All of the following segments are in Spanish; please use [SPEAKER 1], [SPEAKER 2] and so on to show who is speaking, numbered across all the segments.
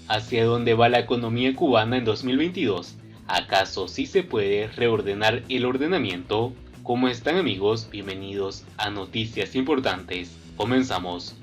[SPEAKER 1] ¿Hacia dónde va la economía cubana en 2022? ¿Acaso sí se puede reordenar el ordenamiento? ¿Cómo están, amigos? Bienvenidos a Noticias Importantes. Comenzamos.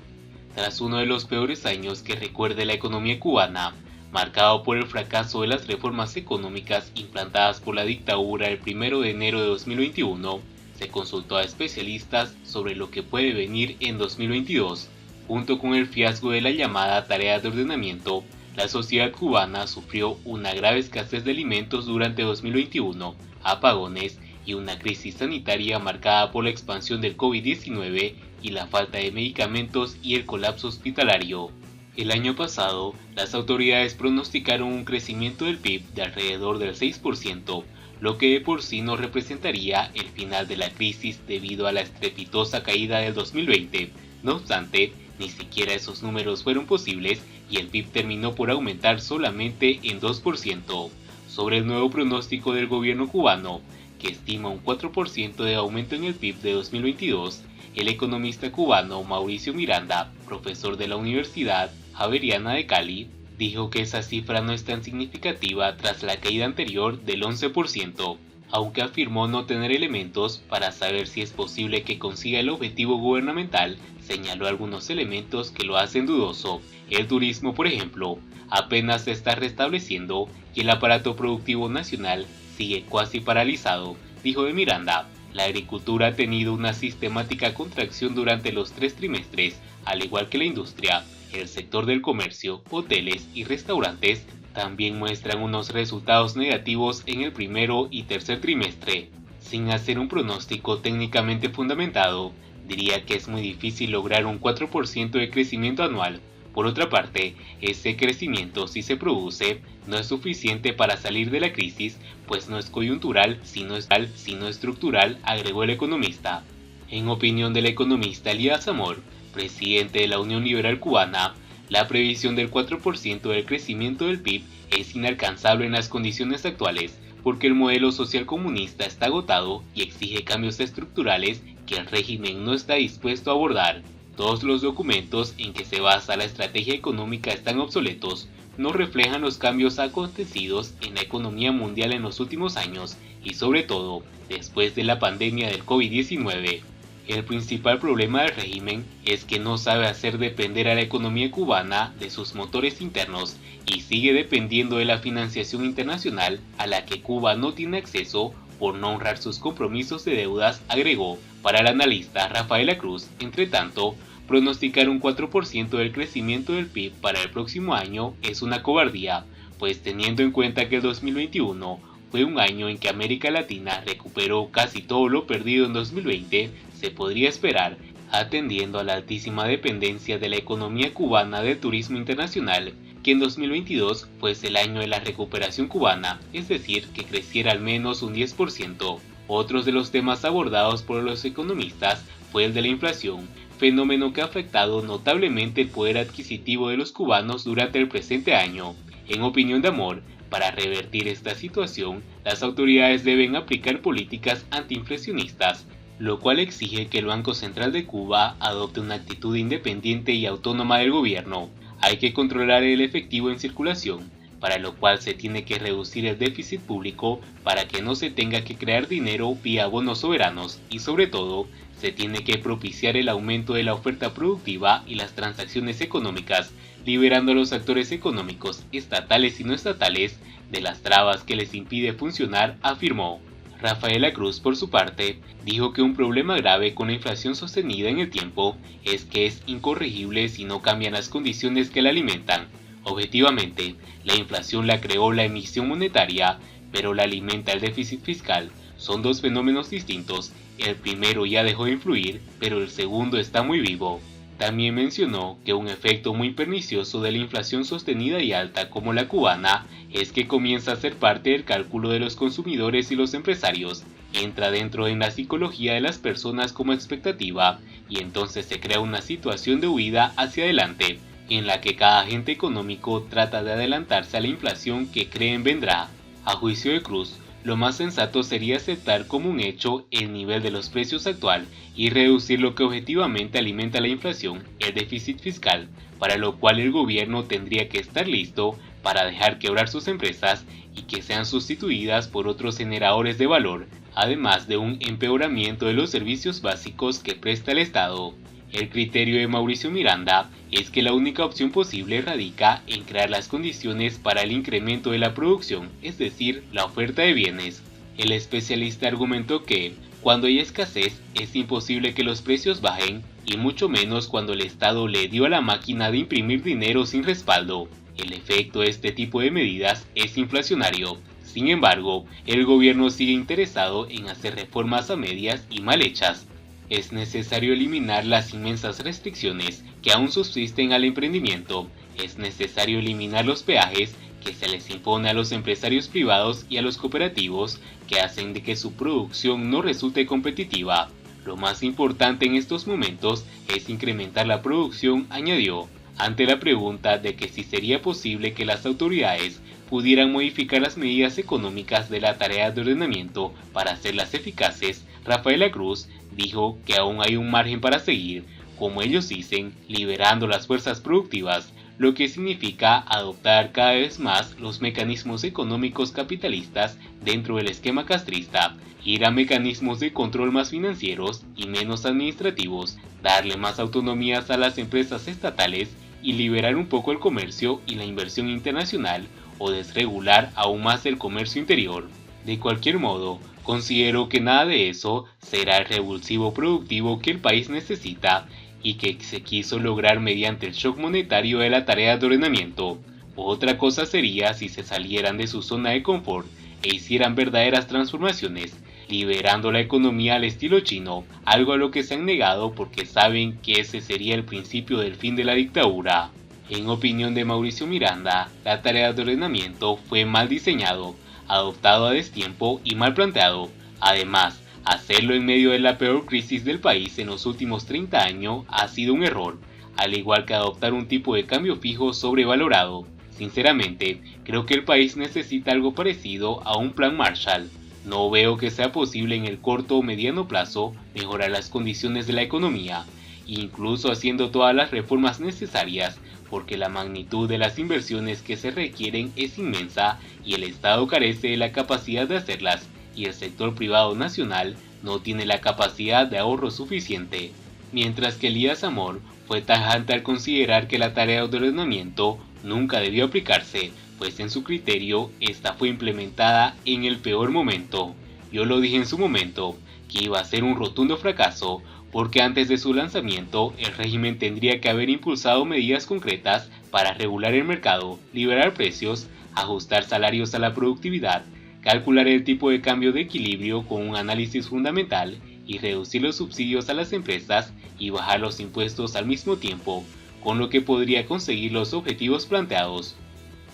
[SPEAKER 1] Tras uno de los peores años que recuerde la economía cubana, marcado por el fracaso de las reformas económicas implantadas por la dictadura el 1 de enero de 2021, se consultó a especialistas sobre lo que puede venir en 2022. Junto con el fiasco de la llamada tarea de ordenamiento, la sociedad cubana sufrió una grave escasez de alimentos durante 2021, apagones y una crisis sanitaria marcada por la expansión del COVID-19 y la falta de medicamentos y el colapso hospitalario. El año pasado, las autoridades pronosticaron un crecimiento del PIB de alrededor del 6%, lo que de por sí no representaría el final de la crisis debido a la estrepitosa caída del 2020. No obstante, ni siquiera esos números fueron posibles y el PIB terminó por aumentar solamente en 2%. Sobre el nuevo pronóstico del gobierno cubano, que estima un 4% de aumento en el PIB de 2022, el economista cubano Mauricio Miranda, profesor de la Universidad Javeriana de Cali, dijo que esa cifra no es tan significativa tras la caída anterior del 11%, aunque afirmó no tener elementos para saber si es posible que consiga el objetivo gubernamental. Señaló algunos elementos que lo hacen dudoso. El turismo, por ejemplo, apenas se está restableciendo y el aparato productivo nacional sigue casi paralizado, dijo de Miranda. La agricultura ha tenido una sistemática contracción durante los 3 trimestres, al igual que la industria. El sector del comercio, hoteles y restaurantes también muestran unos resultados negativos en el primero y tercer trimestre. Sin hacer un pronóstico técnicamente fundamentado, diría que es muy difícil lograr un 4% de crecimiento anual. Por otra parte, ese crecimiento, si se produce, no es suficiente para salir de la crisis, pues no es coyuntural, sino estructural, agregó el economista. En opinión del economista Elías Amor, presidente de la Unión Liberal Cubana, la previsión del 4% del crecimiento del PIB es inalcanzable en las condiciones actuales, porque el modelo social comunista está agotado y exige cambios estructurales que el régimen no está dispuesto a abordar. Todos los documentos en que se basa la estrategia económica están obsoletos, no reflejan los cambios acontecidos en la economía mundial en los últimos años y sobre todo después de la pandemia del COVID-19. El principal problema del régimen es que no sabe hacer depender a la economía cubana de sus motores internos y sigue dependiendo de la financiación internacional a la que Cuba no tiene acceso por no honrar sus compromisos de deudas, agregó. Para el analista Rafaela Cruz, entre tanto, pronosticar un 4% del crecimiento del PIB para el próximo año es una cobardía, pues teniendo en cuenta que el 2021 fue un año en que América Latina recuperó casi todo lo perdido en 2020, se podría esperar, atendiendo a la altísima dependencia de la economía cubana del turismo internacional, que en 2022 fuese el año de la recuperación cubana, es decir, que creciera al menos un 10%. Otros de los temas abordados por los economistas fue el de la inflación, fenómeno que ha afectado notablemente el poder adquisitivo de los cubanos durante el presente año. En opinión de Amor, para revertir esta situación, las autoridades deben aplicar políticas antiinflacionistas, lo cual exige que el Banco Central de Cuba adopte una actitud independiente y autónoma del gobierno. Hay que controlar el efectivo en circulación, para lo cual se tiene que reducir el déficit público para que no se tenga que crear dinero vía bonos soberanos y sobre todo, se tiene que propiciar el aumento de la oferta productiva y las transacciones económicas, liberando a los actores económicos, estatales y no estatales, de las trabas que les impide funcionar, afirmó. Rafaela Cruz, por su parte, dijo que un problema grave con la inflación sostenida en el tiempo es que es incorregible si no cambian las condiciones que la alimentan. Objetivamente, la inflación la creó la emisión monetaria, pero la alimenta el déficit fiscal. Son dos fenómenos distintos. El primero ya dejó de influir, pero el segundo está muy vivo. También mencionó que un efecto muy pernicioso de la inflación sostenida y alta como la cubana es que comienza a ser parte del cálculo de los consumidores y los empresarios, entra dentro de la psicología de las personas como expectativa y entonces se crea una situación de huida hacia adelante, en la que cada agente económico trata de adelantarse a la inflación que creen vendrá. A juicio de Cruz, Lo más sensato sería aceptar como un hecho el nivel de los precios actual y reducir lo que objetivamente alimenta la inflación, el déficit fiscal, para lo cual el gobierno tendría que estar listo para dejar quebrar sus empresas y que sean sustituidas por otros generadores de valor, además de un empeoramiento de los servicios básicos que presta el Estado. El criterio de Mauricio Miranda es que la única opción posible radica en crear las condiciones para el incremento de la producción, es decir, la oferta de bienes. El especialista argumentó que, cuando hay escasez, es imposible que los precios bajen, y mucho menos cuando el Estado le dio a la máquina de imprimir dinero sin respaldo. El efecto de este tipo de medidas es inflacionario. Sin embargo, el gobierno sigue interesado en hacer reformas a medias y mal hechas. Es necesario eliminar las inmensas restricciones que aún subsisten al emprendimiento. Es necesario eliminar los peajes que se les impone a los empresarios privados y a los cooperativos, que hacen de que su producción no resulte competitiva. Lo más importante en estos momentos es incrementar la producción, añadió. Ante la pregunta de que si sería posible que las autoridades pudieran modificar las medidas económicas de la tarea de ordenamiento para hacerlas eficaces, Rafaela Cruz dijo que aún hay un margen para seguir, como ellos dicen, liberando las fuerzas productivas, lo que significa adoptar cada vez más los mecanismos económicos capitalistas dentro del esquema castrista, ir a mecanismos de control más financieros y menos administrativos, darle más autonomías a las empresas estatales y liberar un poco el comercio y la inversión internacional, o desregular aún más el comercio interior. De cualquier modo, considero que nada de eso será el revulsivo productivo que el país necesita y que se quiso lograr mediante el shock monetario de la tarea de ordenamiento. Otra cosa sería si se salieran de su zona de confort e hicieran verdaderas transformaciones, liberando la economía al estilo chino, algo a lo que se han negado porque saben que ese sería el principio del fin de la dictadura. En opinión de Mauricio Miranda, la tarea de ordenamiento fue mal diseñado, adoptado a destiempo y mal planteado. Además, hacerlo en medio de la peor crisis del país en los últimos 30 años ha sido un error, al igual que adoptar un tipo de cambio fijo sobrevalorado. Sinceramente, creo que el país necesita algo parecido a un plan Marshall. No veo que sea posible en el corto o mediano plazo mejorar las condiciones de la economía, incluso haciendo todas las reformas necesarias, porque la magnitud de las inversiones que se requieren es inmensa y el Estado carece de la capacidad de hacerlas, y el sector privado nacional no tiene la capacidad de ahorro suficiente. Mientras que Elías Amor fue tajante al considerar que la tarea de ordenamiento nunca debió aplicarse, pues en su criterio esta fue implementada en el peor momento. Yo lo dije en su momento, que iba a ser un rotundo fracaso, porque antes de su lanzamiento el régimen tendría que haber impulsado medidas concretas para regular el mercado, liberar precios, ajustar salarios a la productividad, calcular el tipo de cambio de equilibrio con un análisis fundamental y reducir los subsidios a las empresas y bajar los impuestos al mismo tiempo, con lo que podría conseguir los objetivos planteados.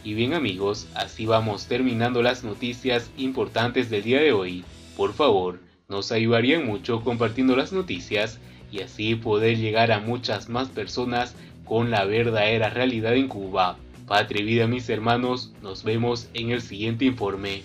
[SPEAKER 1] Y bien amigos, así vamos terminando las noticias importantes del día de hoy. Por favor, nos ayudarían mucho compartiendo las noticias y así poder llegar a muchas más personas con la verdadera realidad en Cuba. Patria y vida mis hermanos, nos vemos en el siguiente informe.